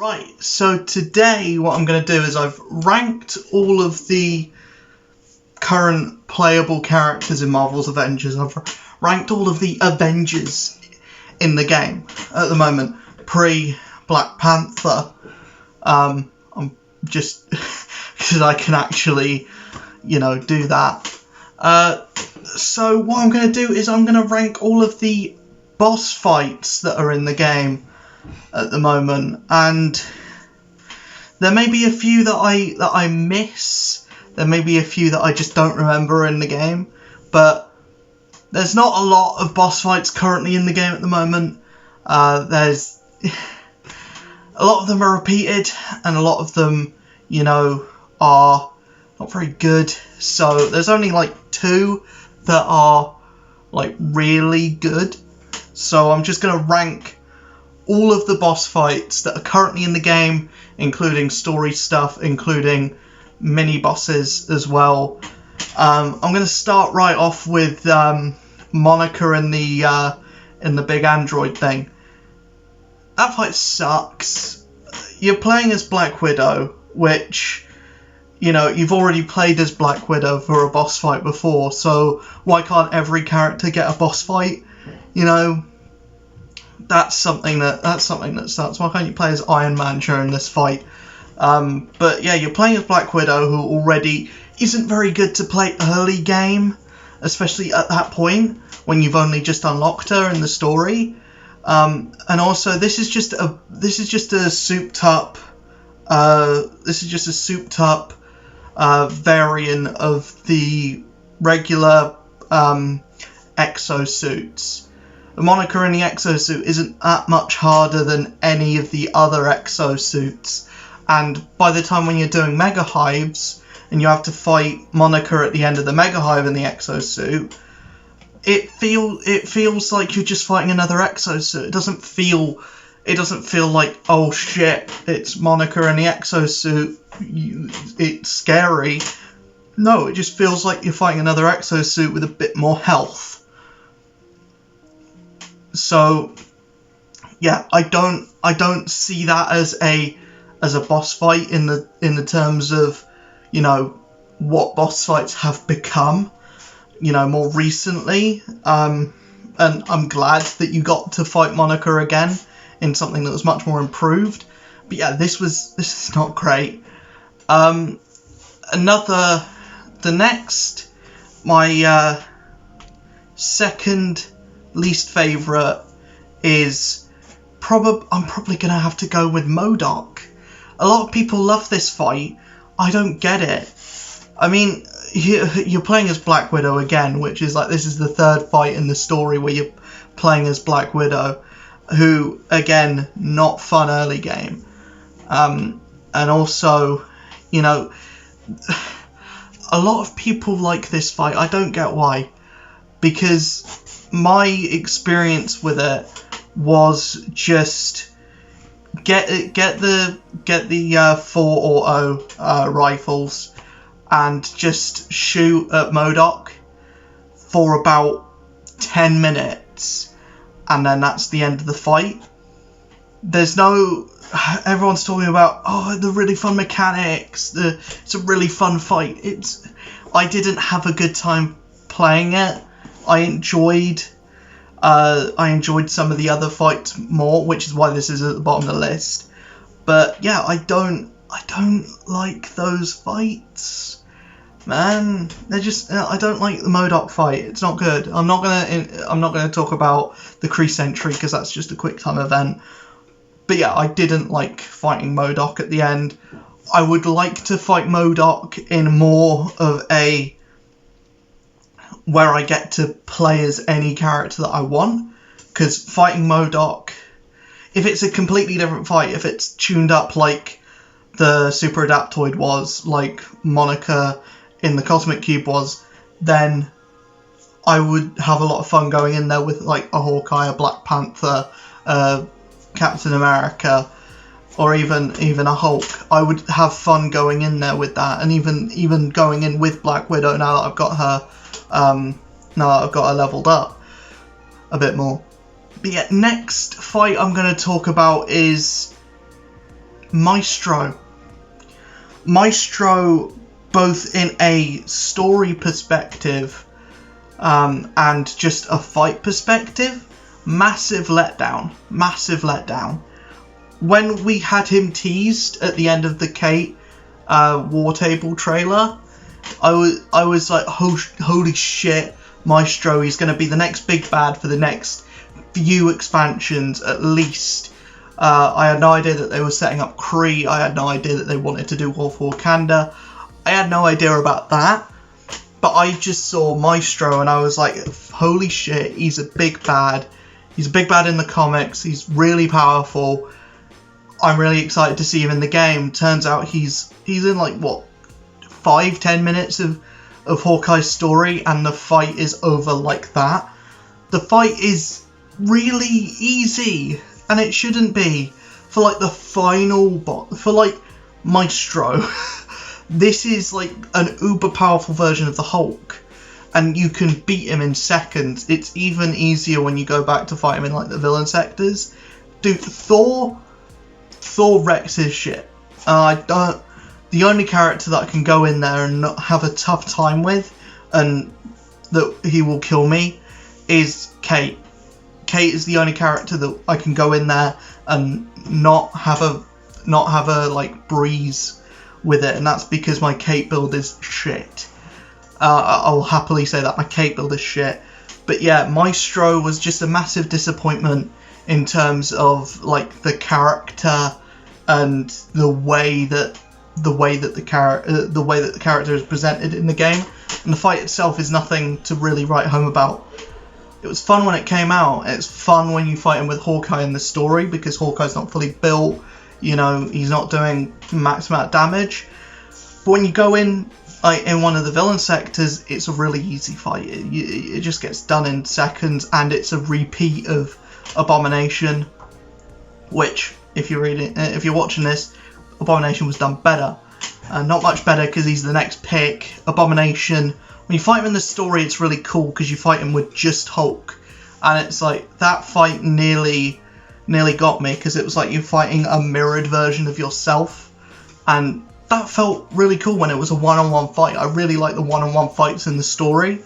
Right, so today what I'm going to do is I've ranked all of the current playable characters in Marvel's Avengers. I've ranked all of the Avengers in the game at the moment, pre-Black Panther. I'm just because I can actually, do that. So what I'm going to do is I'm going to rank all of the boss fights that are in the game at the moment, and there may be a few that I miss. There may be a few that I just don't remember in the game, but there's not a lot of boss fights currently in the game at the moment. There's a lot of them are repeated, and a lot of them, are not very good. So there's only like 2 that are like really good. So I'm just gonna rank all of the boss fights that are currently in the game, including story stuff, including mini bosses as well. I'm going to start right off with Monica in the big android thing. That fight sucks. You're playing as Black Widow, which, you've already played as Black Widow for a boss fight before, so why can't every character get a boss fight? That's something that starts. Why can't you play as Iron Man during this fight? But yeah, you're playing as Black Widow, who already isn't very good to play early game, especially at that point when you've only just unlocked her in the story. And also, this is just a souped up variant of the regular exosuits. The Monica in the exosuit isn't that much harder than any of the other exosuits, and by the time when you're doing Mega Hives and you have to fight Monica at the end of the Mega Hive in the exosuit, it feels like you're just fighting another exosuit. It doesn't feel like, oh shit, it's Monica in the exosuit, it's scary. No, it just feels like you're fighting another exosuit with a bit more health. So, yeah, I don't see that as a boss fight in the terms of, what boss fights have become, more recently. And I'm glad that you got to fight Monica again in something that was much more improved. But yeah, this is not great. My second least favourite is I'm probably going to have to go with MODOK. A lot of people love this fight. I don't get it. I mean, you're playing as Black Widow again, which is like, this is the third fight in the story where you're playing as Black Widow, who, again, not fun early game. And also, a lot of people like this fight. I don't get why. Because my experience with it was just get the 4 auto rifles and just shoot at MODOK for about 10 minutes, and then that's the end of the fight. Everyone's talking about, the really fun mechanics, it's a really fun fight. I didn't have a good time playing it. I enjoyed some of the other fights more, which is why this is at the bottom of the list. But yeah, I don't like those fights, man. I don't like the MODOK fight. It's not good. I'm not gonna talk about the Kree Sentry because that's just a quick time event. But yeah, I didn't like fighting MODOK at the end. I would like to fight MODOK in more of a where I get to play as any character that I want, because fighting MODOK, if it's a completely different fight, if it's tuned up like the Super Adaptoid was, like Monica in the Cosmic Cube was, then I would have a lot of fun going in there with like a Hawkeye, a Black Panther, Captain America, or even a Hulk. I would have fun going in there with that, and even going in with Black Widow now that I've got her leveled up a bit more. But yeah, next fight I'm going to talk about is Maestro. Maestro, both in a story perspective and just a fight perspective, massive letdown. Massive letdown. When we had him teased at the end of the Kate War Table trailer, I was like, holy shit, Maestro, he's going to be the next big bad for the next few expansions at least. I had no idea that they were setting up Kree. I had no idea that they wanted to do War for Wakanda. I had no idea about that. But I just saw Maestro and I was like, holy shit, he's a big bad. He's a big bad in the comics. He's really powerful. I'm really excited to see him in the game. Turns out he's in like, what, 5-10 minutes of Hawkeye's story, and the fight is over like that. The fight is really easy, and it shouldn't be. For like the final for like Maestro, this is like an uber powerful version of the Hulk, and you can beat him in seconds. It's even easier when you go back to fight him in like the villain sectors. Dude, Thor wrecks his shit. The only character that I can go in there and not have a tough time with, and that he will kill me, is Kate. Kate is the only character that I can go in there and not have a like breeze with it, and that's because my Kate build is shit. I'll happily say that my Kate build is shit. But yeah, Maestro was just a massive disappointment in terms of like the character and the way that the character is presented in the game, and the fight itself is nothing to really write home about. It was fun when it came out. It's fun when you fight him with Hawkeye in the story, because Hawkeye's not fully built, you know, he's not doing max amount of damage. But when you go in one of the villain sectors, it's a really easy fight. It just gets done in seconds, and it's a repeat of Abomination, which, if you're watching this, Abomination was done better. Not much better, because he's the next pick. Abomination, when you fight him in the story, it's really cool because you fight him with just Hulk, and it's like that fight nearly got me, because it was like you're fighting a mirrored version of yourself, and that felt really cool when it was a one-on-one fight. I really like the one-on-one fights in the story,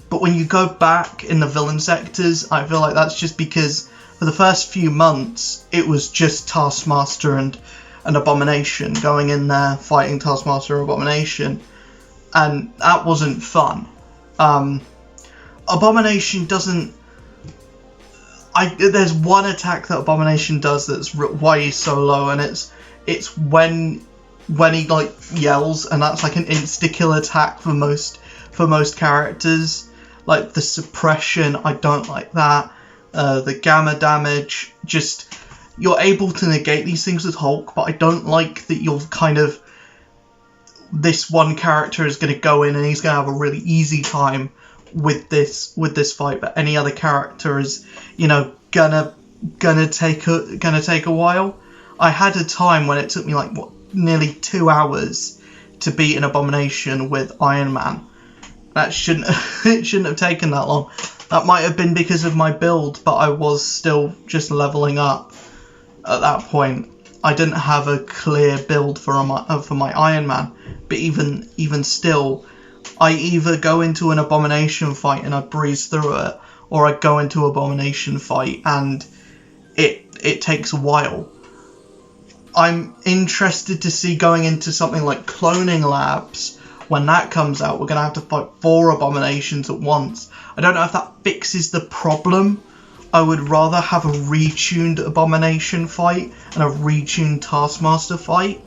but when you go back in the villain sectors, I feel like that's just because for the first few months it was just Taskmaster and Abomination, going in there fighting Taskmaster and Abomination, and that wasn't fun. Abomination doesn't... there's one attack that Abomination does that's why he's so low, and it's when he like yells, and that's like an insta-kill attack for most characters. Like the suppression, I don't like that. The gamma damage, just... You're able to negate these things with Hulk, but I don't like that you're kind of... This one character is going to go in and he's going to have a really easy time with this fight, but any other character is, you know, gonna take a while. I had a time when it took me like nearly 2 hours to beat an Abomination with Iron Man. That it shouldn't have taken that long. That might have been because of my build, but I was still just leveling up at that point. I didn't have a clear build for my Iron Man, but even still, I either go into an Abomination fight and I breeze through it, or I go into Abomination fight and it takes a while. I'm interested to see going into something like Cloning Labs. When that comes out, we're going to have to fight 4 Abominations at once. I don't know if that fixes the problem. I would rather have a retuned Abomination fight and a retuned Taskmaster fight,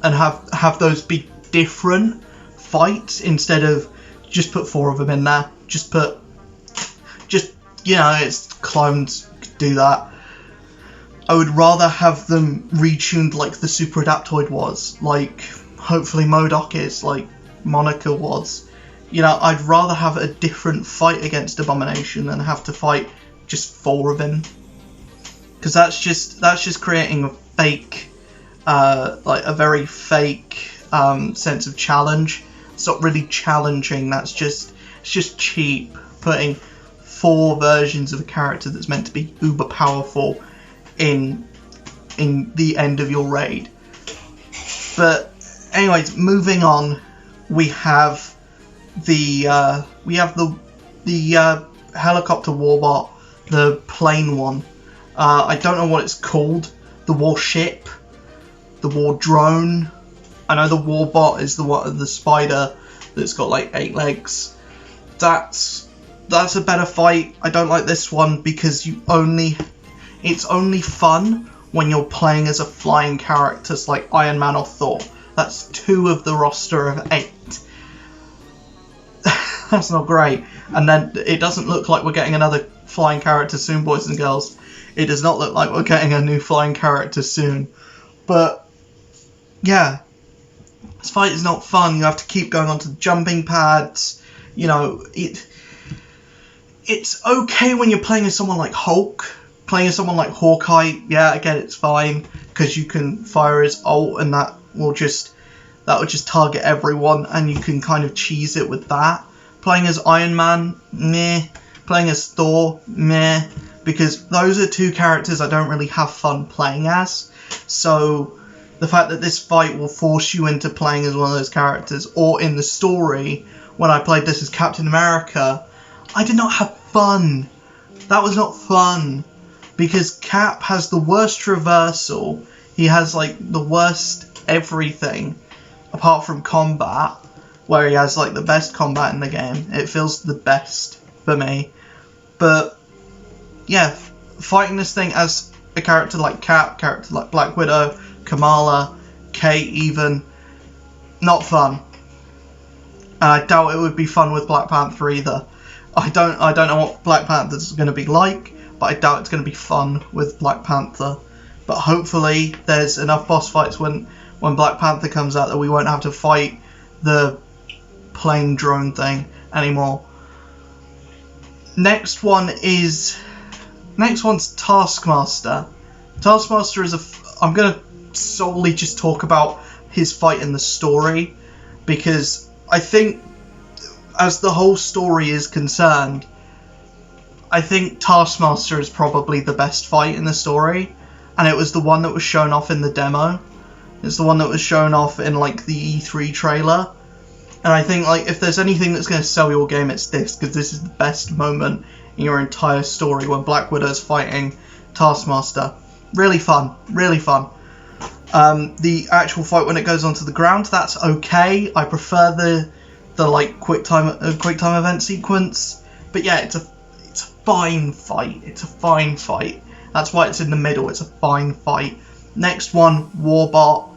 and have those be different fights instead of just put 4 of them in there. Just you know, it's clones, do that. I would rather have them retuned like the Super Adaptoid was, like hopefully MODOK is, like Monica was. You know, I'd rather have a different fight against Abomination than have to fight just 4 of him, because that's just creating a fake, like a very fake sense of challenge. It's not really challenging. It's just cheap, putting 4 versions of a character that's meant to be uber powerful in the end of your raid. But anyways, moving on, we have the helicopter warbot, the plane one. I don't know what it's called. The warship, the war drone. I know the warbot is the spider that's got like 8 legs. That's a better fight. I don't like this one because it's only fun when you're playing as a flying characters like Iron Man or Thor. That's 2 of the roster of 8. That's not great. And then it doesn't look like we're getting another flying character soon, boys and girls. It does not look like we're getting a new flying character soon. But yeah, this fight is not fun. You have to keep going onto the jumping pads. You know, it's okay when you're playing as someone like Hulk. Playing as someone like Hawkeye, yeah, again, it's fine because you can fire his ult and that will just target everyone, and you can kind of cheese it with that. Playing as Iron Man, meh. Playing as Thor, meh. Because those are 2 characters I don't really have fun playing as. So the fact that this fight will force you into playing as one of those characters, or in the story, when I played this as Captain America, I did not have fun. That was not fun. Because Cap has the worst traversal, he has like the worst everything, apart from combat, where he has like the best combat in the game. It feels the best for me. But yeah, fighting this thing as a character like Cap, character like Black Widow, Kamala, Kate even, not fun. And I doubt it would be fun with Black Panther either. I don't know what Black Panther is going to be like, but I doubt it's going to be fun with Black Panther. But hopefully there's enough boss fights when Black Panther comes out that we won't have to fight the plane drone thing anymore. Next one's Taskmaster. Taskmaster I'm going to solely just talk about his fight in the story, because I think as the whole story is concerned, I think Taskmaster is probably the best fight in the story, and it was the one that was shown off in the demo. It's the one that was shown off in like the E3 trailer, and I think like if there's anything that's going to sell your game, it's this, because this is the best moment in your entire story when Black Widow's fighting Taskmaster. Really fun, really fun. The actual fight when it goes onto the ground, that's okay. I prefer the like quick time event sequence, but yeah, it's a fine fight. It's a fine fight. That's why it's in the middle. It's a fine fight. Next one, Warbot.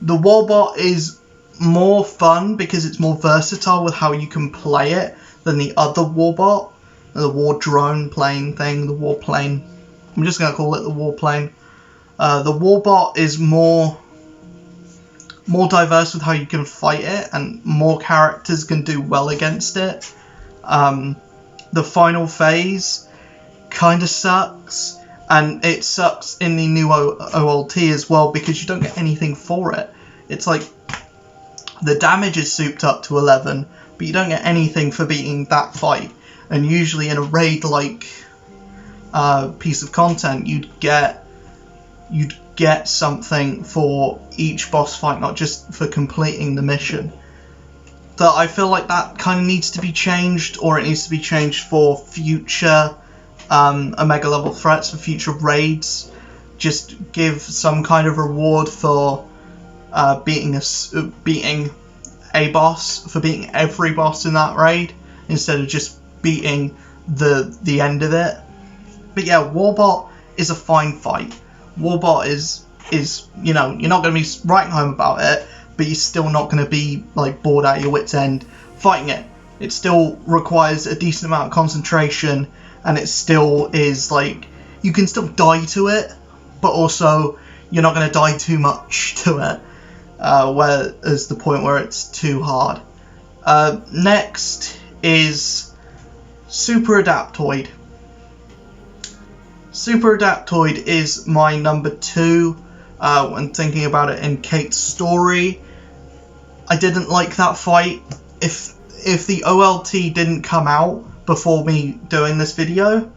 The Warbot is more fun because it's more versatile with how you can play it than the other Warbot, the war drone plane thing, the warplane. I'm just gonna call it the warplane. The Warbot is more diverse with how you can fight it, and more characters can do well against it. The final phase kind of sucks, and it sucks in the new OLT as well because you don't get anything for it. It's like the damage is souped up to 11, but you don't get anything for beating that fight. And usually in a raid-like piece of content, you'd get something for each boss fight, not just for completing the mission. So I feel like that kind of needs to be changed, or it needs to be changed for future Omega level threats, for future raids. Just give some kind of reward for beating a boss, for beating every boss in that raid, instead of just beating the end of it. But yeah, Warbot is a fine fight. Warbot is you know, you're not going to be writing home about it, but you're still not going to be like bored out of your wits' end fighting it. It still requires a decent amount of concentration, and it still is like, you can still die to it, but also you're not going to die too much to it, whereas the point where it's too hard. Next is Super Adaptoid. Super Adaptoid is my number 2 when thinking about it in Kate's story. I didn't like that fight. If the OLT didn't come out before me doing this video,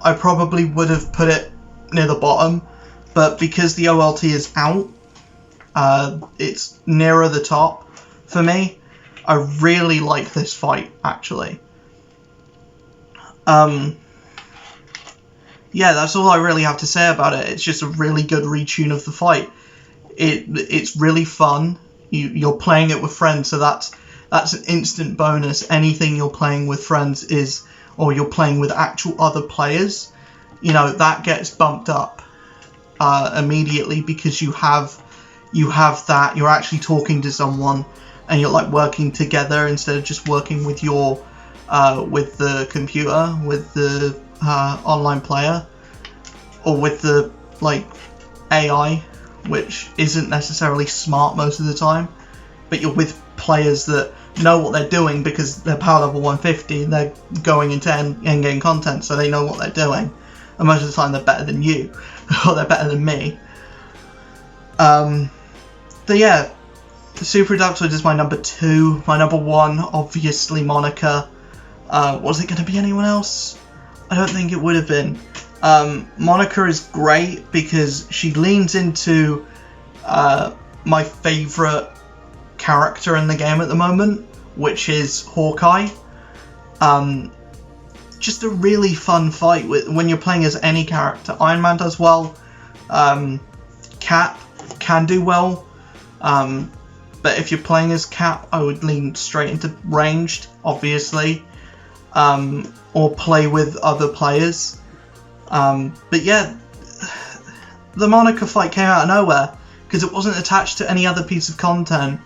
I probably would have put it near the bottom, but because the OLT is out, It's nearer the top for me. I really like this fight, actually. Yeah, that's all I really have to say about it. It's just a really good retune of the fight. It's really fun. You're playing it with friends, so that's an instant bonus. Anything you're playing with friends is, or you're playing with actual other players, that gets bumped up immediately, because you have that, you're actually talking to someone, and you're like working together instead of just working with your with the computer, with the online player, or with the AI, which isn't necessarily smart most of the time, but you're with players that know what they're doing because they're power level 150 and they're going into endgame content, so they know what they're doing, and most of the time they're better than you, or they're better than me. But yeah, Super Adaptoid is my number 2. My number 1, obviously, Monica. Was it going to be anyone else? I don't think it would have been. Monica is great because she leans into my favourite character in the game at the moment, which is Hawkeye. Just a really fun fight when you're playing as any character. Iron Man does well. Cap can do well. But if you're playing as Cap, I would lean straight into ranged, obviously. Or play with other players. But yeah, the Monica fight came out of nowhere because it wasn't attached to any other piece of content.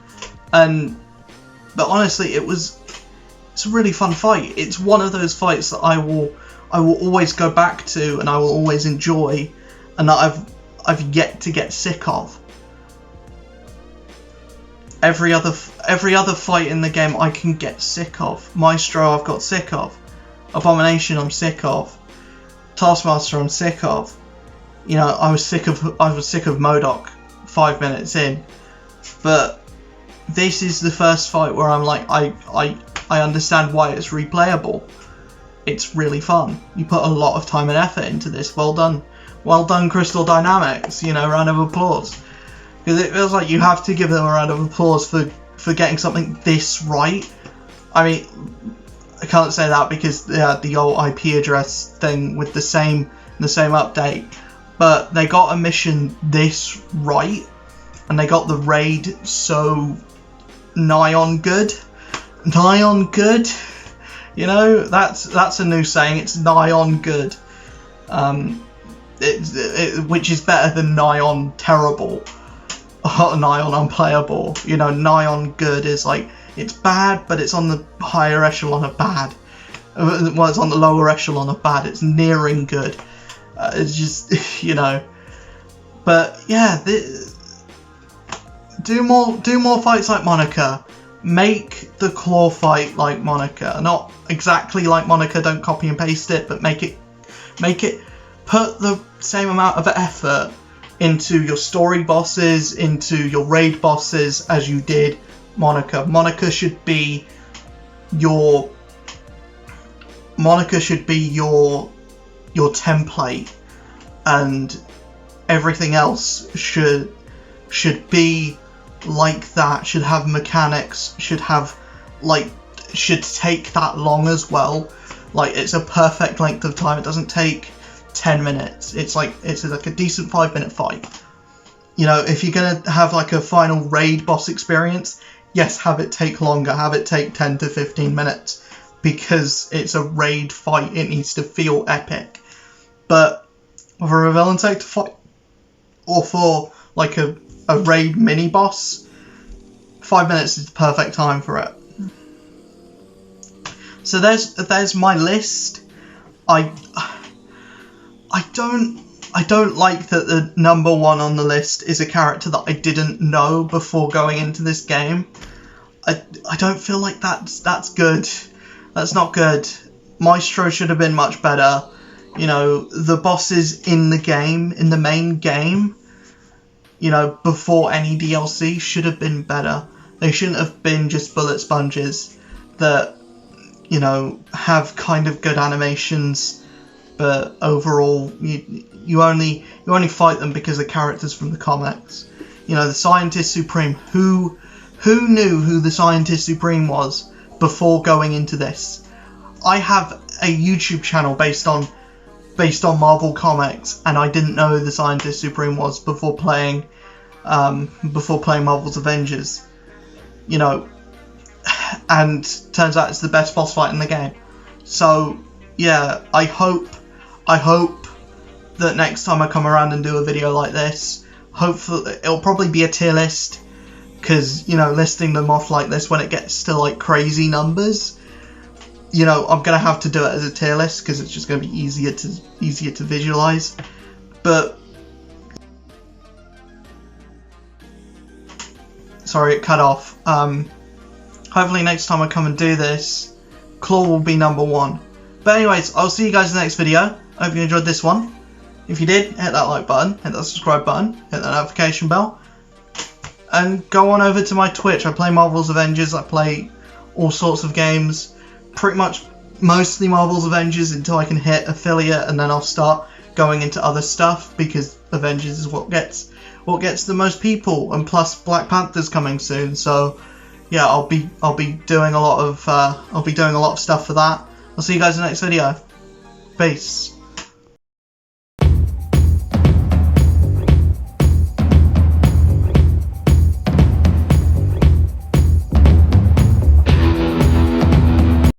But honestly, it's a really fun fight. It's one of those fights that I will always go back to, and I will always enjoy, and that I've yet to get sick of. Every other fight in the game I can get sick of. Maestro I've got sick of. Abomination I'm sick of. Taskmaster I'm sick of. I was sick of MODOK 5 minutes in. But this is the first fight where I'm like, I understand why it's replayable. It's really fun. You put a lot of time and effort into this. Well done. Well done, Crystal Dynamics. Round of applause. Because it feels like you have to give them a round of applause for getting something this right. I mean, I can't say that because they had the old IP address thing with the same update, but they got a mission this right, and they got the raid so nigh on good. Nigh on good. That's a new saying. It's nigh on good. Which is better than nigh on terrible. Nigh on unplayable. Nigh on good is like, it's bad, but it's on the higher echelon of bad. Well, it's on the lower echelon of bad. It's nearing good. It's just, But yeah, do more fights like Monica. Make the claw fight like Monica. Not exactly like Monica. Don't copy and paste it, but make it. Put the same amount of effort into your story bosses, into your raid bosses as you did Monica. Monica should be your template, and everything else should be like that. Should have mechanics. Should take that long as well. Like, it's a perfect length of time. It doesn't take 10 minutes. It's like a decent 5-minute fight. If you're gonna have like a final raid boss experience, yes, have it take longer. Have it take 10 to 15 minutes, because it's a raid fight. It needs to feel epic. But for a villain to fight, or for like a raid mini boss, 5 minutes is the perfect time for it. So there's my list. I don't like that the number 1 on the list is a character that I didn't know before going into this game. I don't feel like that's good. That's not good. Maestro should have been much better. The bosses in the game, in the main game, before any DLC, should have been better. They shouldn't have been just bullet sponges that, have kind of good animations, but overall you only fight them because they're characters from the comics. You know, the Scientist Supreme. Who knew who the Scientist Supreme was before going into this? I have a YouTube channel based on Marvel Comics, and I didn't know who the Scientist Supreme was before playing Marvel's Avengers. You know, and turns out it's the best boss fight in the game. So yeah, I hope that next time I come around and do a video like this, hopefully it'll probably be a tier list, because, you know, listing them off like this when it gets to like crazy numbers, you know, I'm gonna have to do it as a tier list because it's just gonna be easier to visualize. But sorry, it cut off. Hopefully next time I come and do this, Claw will be number 1. But anyways, I'll see you guys in the next video. I hope you enjoyed this one. If you did, hit that like button, hit that subscribe button, hit that notification bell, and go on over to my Twitch. I play Marvel's Avengers, I play all sorts of games, pretty much mostly Marvel's Avengers until I can hit affiliate, and then I'll start going into other stuff, because Avengers is what gets the most people, and plus Black Panther's coming soon, so yeah, I'll be doing a lot of stuff for that. I'll see you guys in the next video. Peace.